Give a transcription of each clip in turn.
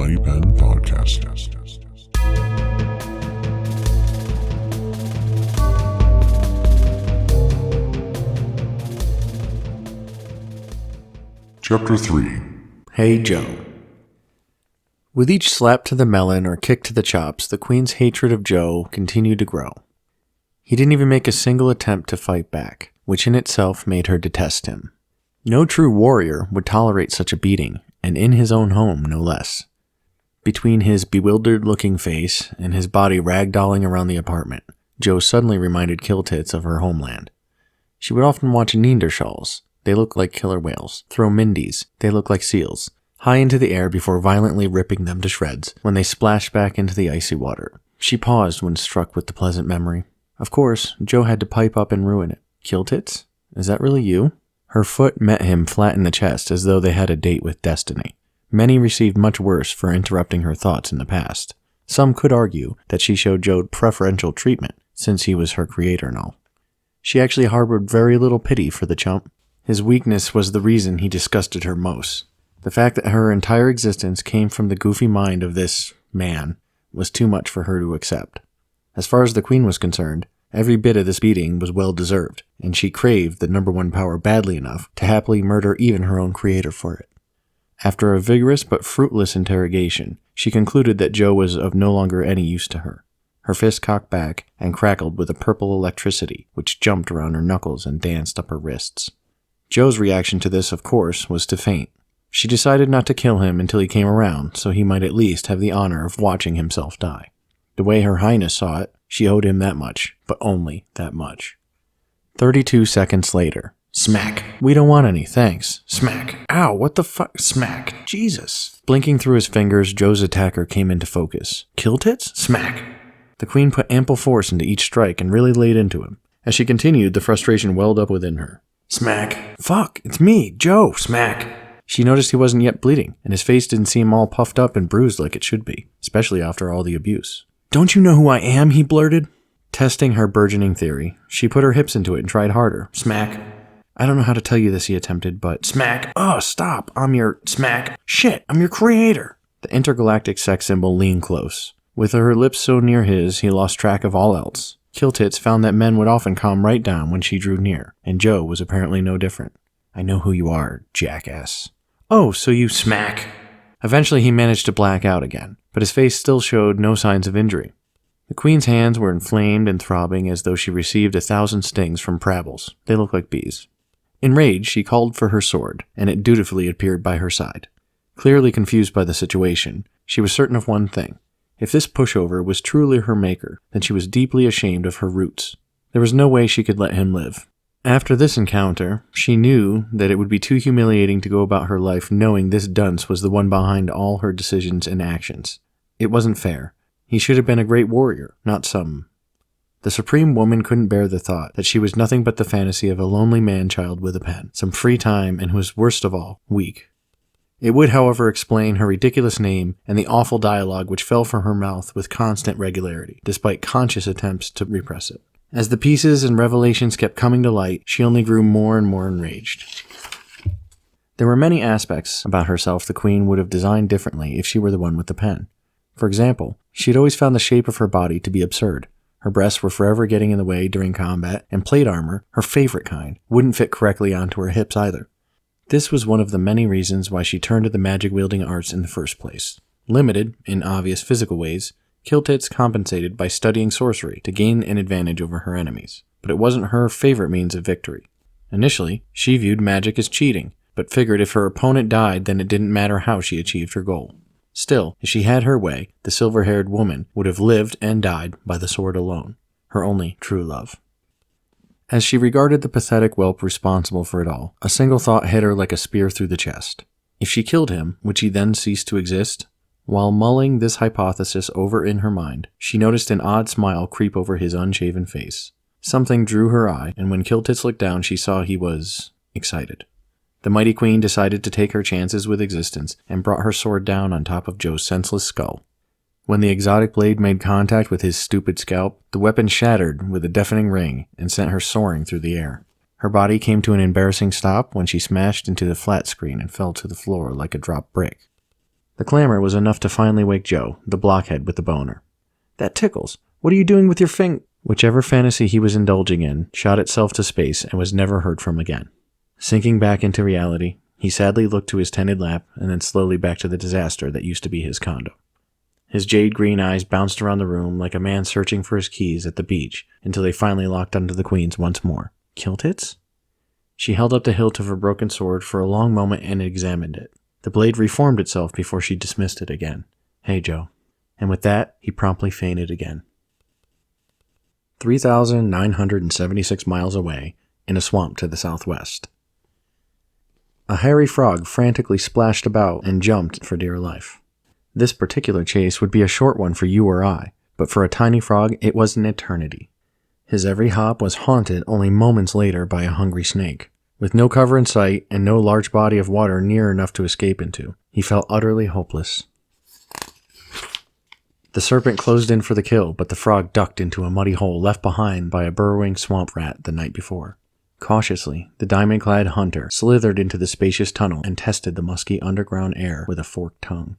Mighty Pen Podcast. Chapter 3. Hey Joe. With each slap to the melon or kick to the chops, the Queen's hatred of Joe continued to grow. He didn't even make a single attempt to fight back, which in itself made her detest him. No true warrior would tolerate such a beating, and in his own home, no less. Between his bewildered-looking face and his body ragdolling around the apartment, Joe suddenly reminded Killtits of her homeland. She would often watch Neanderthals. They look like killer whales. Throw Mindies. They look like seals. High into the air before violently ripping them to shreds when they splashed back into the icy water. She paused when struck with the pleasant memory. Of course, Joe had to pipe up and ruin it. Killtits? Is that really you? Her foot met him flat in the chest as though they had a date with destiny. Many received much worse for interrupting her thoughts in the past. Some could argue that she showed Joe preferential treatment, since he was her creator and all. She actually harbored very little pity for the chump. His weakness was the reason he disgusted her most. The fact that her entire existence came from the goofy mind of this man was too much for her to accept. As far as the Queen was concerned, every bit of this beating was well deserved, and she craved the number one power badly enough to happily murder even her own creator for it. After a vigorous but fruitless interrogation, she concluded that Joe was of no longer any use to her. Her fist cocked back and crackled with a purple electricity, which jumped around her knuckles and danced up her wrists. Joe's reaction to this, of course, was to faint. She decided not to kill him until he came around, so he might at least have the honor of watching himself die. The way Her Highness saw it, she owed him that much, but only that much. 32 seconds later. Smack. We don't want any, thanks. Smack. Ow, what the fuck? Smack. Jesus. Blinking through his fingers, Joe's attacker came into focus. Killtits? Smack. The Queen put ample force into each strike and really laid into him. As she continued, the frustration welled up within her. Smack. Fuck, it's me, Joe. Smack. She noticed he wasn't yet bleeding, and his face didn't seem all puffed up and bruised like it should be, especially after all the abuse. Don't you know who I am? He blurted. Testing her burgeoning theory, she put her hips into it and tried harder. Smack. I don't know how to tell you this, he attempted, but smack. Oh, stop. I'm your smack. Shit, I'm your creator. The intergalactic sex symbol leaned close. With her lips so near his, he lost track of all else. Killtits found that men would often calm right down when she drew near, and Joe was apparently no different. I know who you are, jackass. Oh, so you smack. Eventually he managed to black out again, but his face still showed no signs of injury. The Queen's hands were inflamed and throbbing as though she received 1,000 stings from Prabbles. They looked like bees. Enraged, she called for her sword, and it dutifully appeared by her side. Clearly confused by the situation, she was certain of one thing. If this pushover was truly her maker, then she was deeply ashamed of her roots. There was no way she could let him live. After this encounter, she knew that it would be too humiliating to go about her life knowing this dunce was the one behind all her decisions and actions. It wasn't fair. He should have been a great warrior, not some... The supreme woman couldn't bear the thought that she was nothing but the fantasy of a lonely man-child with a pen, some free time, and who was worst of all, weak. It would, however, explain her ridiculous name and the awful dialogue which fell from her mouth with constant regularity, despite conscious attempts to repress it. As the pieces and revelations kept coming to light, she only grew more and more enraged. There were many aspects about herself the Queen would have designed differently if she were the one with the pen. For example, she had always found the shape of her body to be absurd. Her breasts were forever getting in the way during combat, and plate armor, her favorite kind, wouldn't fit correctly onto her hips either. This was one of the many reasons why she turned to the magic-wielding arts in the first place. Limited, in obvious physical ways, Killtits compensated by studying sorcery to gain an advantage over her enemies, but it wasn't her favorite means of victory. Initially, she viewed magic as cheating, but figured if her opponent died, then it didn't matter how she achieved her goal. Still, if she had her way, the silver-haired woman would have lived and died by the sword alone, her only true love. As she regarded the pathetic whelp responsible for it all, a single thought hit her like a spear through the chest. If she killed him, would she then cease to exist? While mulling this hypothesis over in her mind, she noticed an odd smile creep over his unshaven face. Something drew her eye, and when Killtits looked down, she saw he was excited. The mighty Queen decided to take her chances with existence and brought her sword down on top of Joe's senseless skull. When the exotic blade made contact with his stupid scalp, the weapon shattered with a deafening ring and sent her soaring through the air. Her body came to an embarrassing stop when she smashed into the flat screen and fell to the floor like a dropped brick. The clamor was enough to finally wake Joe, the blockhead with the boner. "That tickles. What are you doing with your Whichever fantasy he was indulging in shot itself to space and was never heard from again. Sinking back into reality, he sadly looked to his tented lap and then slowly back to the disaster that used to be his condo. His jade green eyes bounced around the room like a man searching for his keys at the beach until they finally locked onto the queen's once more. Kill tits? She held up the hilt of her broken sword for a long moment and examined it. The blade reformed itself before she dismissed it again. "Hey, Joe." And with that, he promptly fainted again. 3,976 miles away, in a swamp to the southwest. A hairy frog frantically splashed about and jumped for dear life. This particular chase would be a short one for you or I, but for a tiny frog, it was an eternity. His every hop was haunted only moments later by a hungry snake. With no cover in sight and no large body of water near enough to escape into, he felt utterly hopeless. The serpent closed in for the kill, but the frog ducked into a muddy hole left behind by a burrowing swamp rat the night before. Cautiously, the diamond-clad hunter slithered into the spacious tunnel and tested the musky underground air with a forked tongue.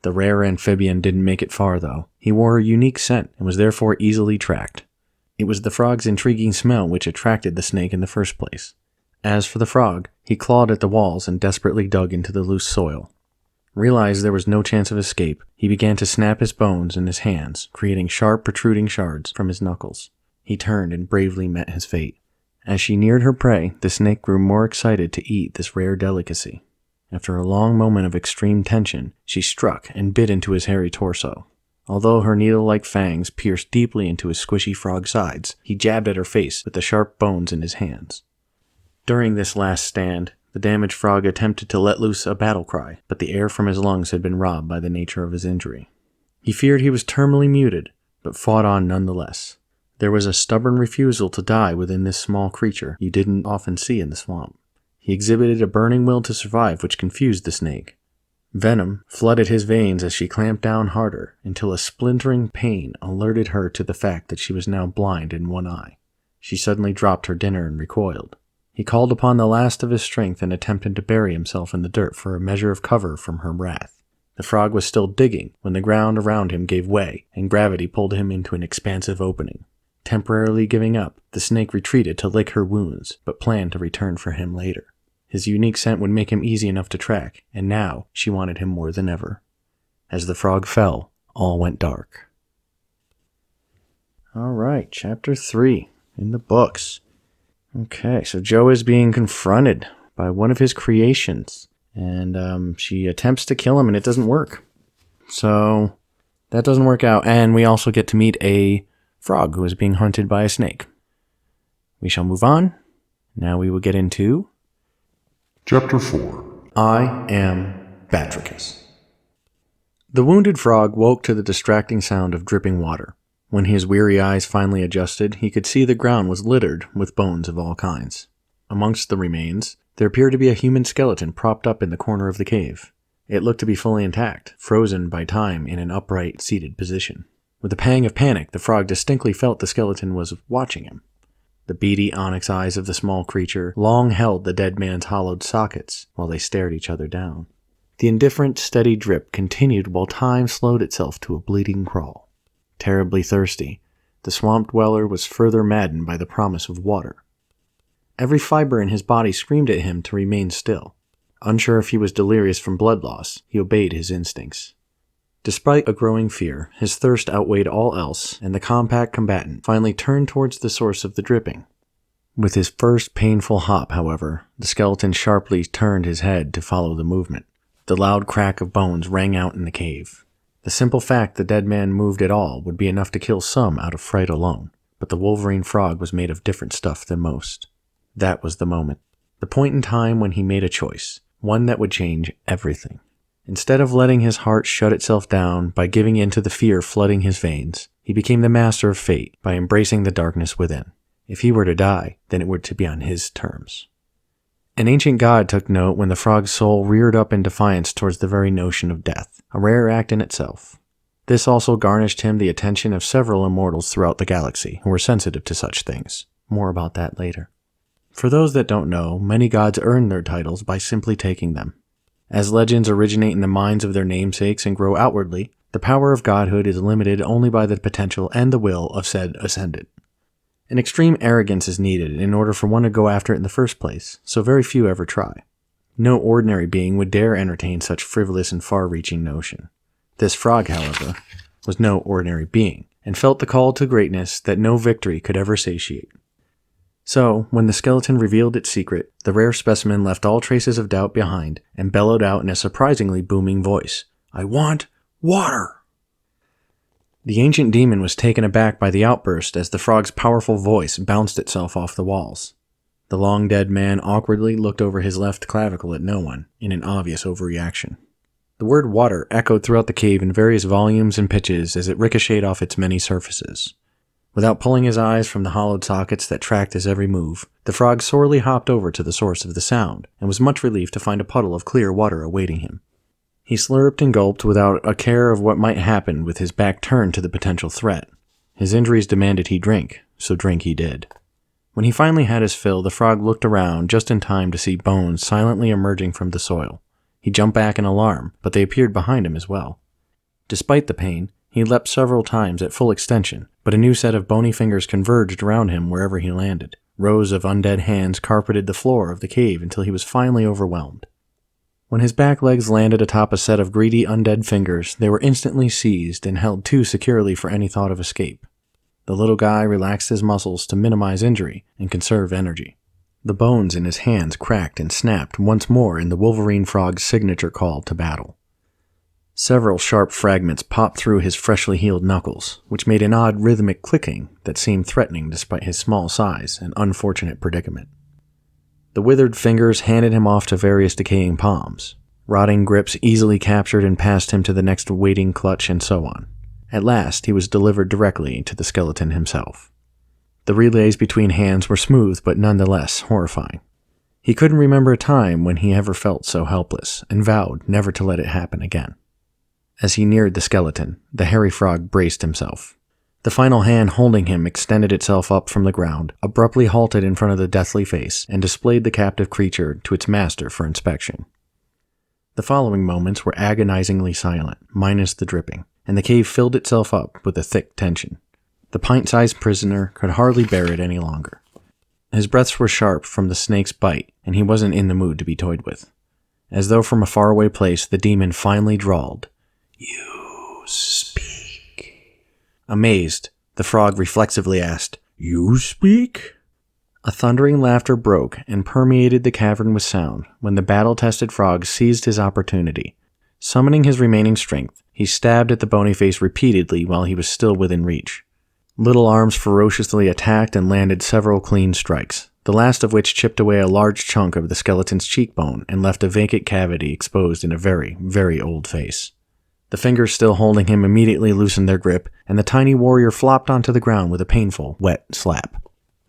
The rare amphibian didn't make it far, though. He wore a unique scent and was therefore easily tracked. It was the frog's intriguing smell which attracted the snake in the first place. As for the frog, he clawed at the walls and desperately dug into the loose soil. Realized there was no chance of escape, he began to snap his bones in his hands, creating sharp protruding shards from his knuckles. He turned and bravely met his fate. As she neared her prey, the snake grew more excited to eat this rare delicacy. After a long moment of extreme tension, she struck and bit into his hairy torso. Although her needle-like fangs pierced deeply into his squishy frog sides, he jabbed at her face with the sharp bones in his hands. During this last stand, the damaged frog attempted to let loose a battle cry, but the air from his lungs had been robbed by the nature of his injury. He feared he was terminally muted, but fought on nonetheless. There was a stubborn refusal to die within this small creature you didn't often see in the swamp. He exhibited a burning will to survive which confused the snake. Venom flooded his veins as she clamped down harder until a splintering pain alerted her to the fact that she was now blind in one eye. She suddenly dropped her dinner and recoiled. He called upon the last of his strength and attempted to bury himself in the dirt for a measure of cover from her wrath. The frog was still digging when the ground around him gave way and gravity pulled him into an expansive opening. Temporarily giving up, the snake retreated to lick her wounds, but planned to return for him later. His unique scent would make him easy enough to track, and now she wanted him more than ever. As the frog fell, all went dark. All right, Chapter 3 in the books. Okay, so Joe is being confronted by one of his creations, and she attempts to kill him, and it doesn't work. So that doesn't work out, and we also get to meet a frog who is being hunted by a snake. We shall move on. Now we will get into Chapter 4. I Am Batricus. The wounded frog woke to the distracting sound of dripping water. When his weary eyes finally adjusted, he could see the ground was littered with bones of all kinds. Amongst the remains, there appeared to be a human skeleton propped up in the corner of the cave. It looked to be fully intact, frozen by time in an upright, seated position. With a pang of panic, the frog distinctly felt the skeleton was watching him. The beady onyx eyes of the small creature long held the dead man's hollowed sockets while they stared each other down. The indifferent, steady drip continued while time slowed itself to a bleeding crawl. Terribly thirsty, the swamp dweller was further maddened by the promise of water. Every fiber in his body screamed at him to remain still. Unsure if he was delirious from blood loss, he obeyed his instincts. Despite a growing fear, his thirst outweighed all else, and the compact combatant finally turned towards the source of the dripping. With his first painful hop, however, the skeleton sharply turned his head to follow the movement. The loud crack of bones rang out in the cave. The simple fact the dead man moved at all would be enough to kill some out of fright alone, but the wolverine frog was made of different stuff than most. That was the moment. The point in time when he made a choice, one that would change everything. Instead of letting his heart shut itself down by giving in to the fear flooding his veins, he became the master of fate by embracing the darkness within. If he were to die, then it were to be on his terms. An ancient god took note when the frog's soul reared up in defiance towards the very notion of death, a rare act in itself. This also garnished him the attention of several immortals throughout the galaxy who were sensitive to such things. More about that later. For those that don't know, many gods earn their titles by simply taking them. As legends originate in the minds of their namesakes and grow outwardly, the power of godhood is limited only by the potential and the will of said ascendant. An extreme arrogance is needed in order for one to go after it in the first place, so very few ever try. No ordinary being would dare entertain such frivolous and far-reaching notion. This frog, however, was no ordinary being, and felt the call to greatness that no victory could ever satiate. So, when the skeleton revealed its secret, the rare specimen left all traces of doubt behind and bellowed out in a surprisingly booming voice, "I want water!" The ancient demon was taken aback by the outburst as the frog's powerful voice bounced itself off the walls. The long-dead man awkwardly looked over his left clavicle at no one, in an obvious overreaction. The word water echoed throughout the cave in various volumes and pitches as it ricocheted off its many surfaces. Without pulling his eyes from the hollowed sockets that tracked his every move, the frog sorely hopped over to the source of the sound, and was much relieved to find a puddle of clear water awaiting him. He slurped and gulped without a care of what might happen with his back turned to the potential threat. His injuries demanded he drink, so drink he did. When he finally had his fill, the frog looked around just in time to see bones silently emerging from the soil. He jumped back in alarm, but they appeared behind him as well. Despite the pain, he leapt several times at full extension, but a new set of bony fingers converged around him wherever he landed. Rows of undead hands carpeted the floor of the cave until he was finally overwhelmed. When his back legs landed atop a set of greedy undead fingers, they were instantly seized and held too securely for any thought of escape. The little guy relaxed his muscles to minimize injury and conserve energy. The bones in his hands cracked and snapped once more in the Wolverine frog's signature call to battle. Several sharp fragments popped through his freshly healed knuckles, which made an odd rhythmic clicking that seemed threatening despite his small size and unfortunate predicament. The withered fingers handed him off to various decaying palms. Rotting grips easily captured and passed him to the next waiting clutch, and so on. At last, he was delivered directly to the skeleton himself. The relays between hands were smooth but nonetheless horrifying. He couldn't remember a time when he ever felt so helpless, and vowed never to let it happen again. As he neared the skeleton, the hairy frog braced himself. The final hand holding him extended itself up from the ground, abruptly halted in front of the deathly face, and displayed the captive creature to its master for inspection. The following moments were agonizingly silent, minus the dripping, and the cave filled itself up with a thick tension. The pint-sized prisoner could hardly bear it any longer. His breaths were sharp from the snake's bite, and he wasn't in the mood to be toyed with. As though from a faraway place, the demon finally drawled, "You speak." Amazed, the frog reflexively asked, "You speak?" A thundering laughter broke and permeated the cavern with sound when the battle-tested frog seized his opportunity. Summoning his remaining strength, he stabbed at the bony face repeatedly while he was still within reach. Little arms ferociously attacked and landed several clean strikes, the last of which chipped away a large chunk of the skeleton's cheekbone and left a vacant cavity exposed in a very, very old face. The fingers still holding him immediately loosened their grip, and the tiny warrior flopped onto the ground with a painful, wet slap.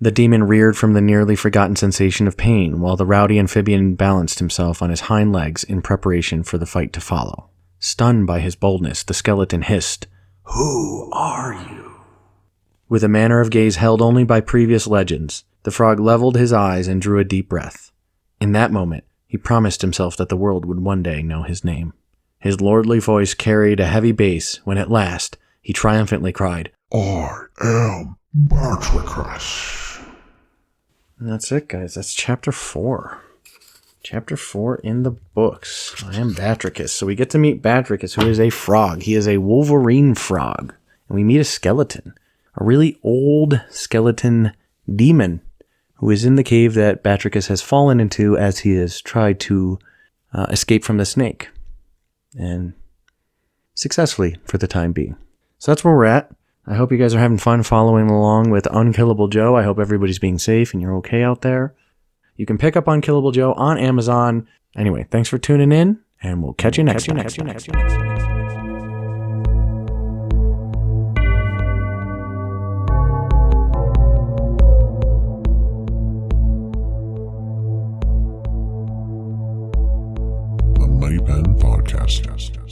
The demon reared from the nearly forgotten sensation of pain, while the rowdy amphibian balanced himself on his hind legs in preparation for the fight to follow. Stunned by his boldness, the skeleton hissed, "Who are you?" With a manner of gaze held only by previous legends, the frog leveled his eyes and drew a deep breath. In that moment, he promised himself that the world would one day know his name. His lordly voice carried a heavy bass when at last he triumphantly cried, I am Batricus. And that's it, guys. That's chapter 4. Chapter 4 in the books. I am Batricus. So we get to meet Batricus, who is a frog. He is a Wolverine frog. And we meet a skeleton. A really old skeleton demon who is in the cave that Batricus has fallen into as he has tried to escape from the snake. And successfully for the time being. So that's where we're at. I hope you guys are having fun following along with Unkillable Joe. I hope everybody's being safe and you're okay out there. You can pick up Unkillable Joe on Amazon. Anyway, thanks for tuning in, and we'll catch you next time. The Money Pen Podcast.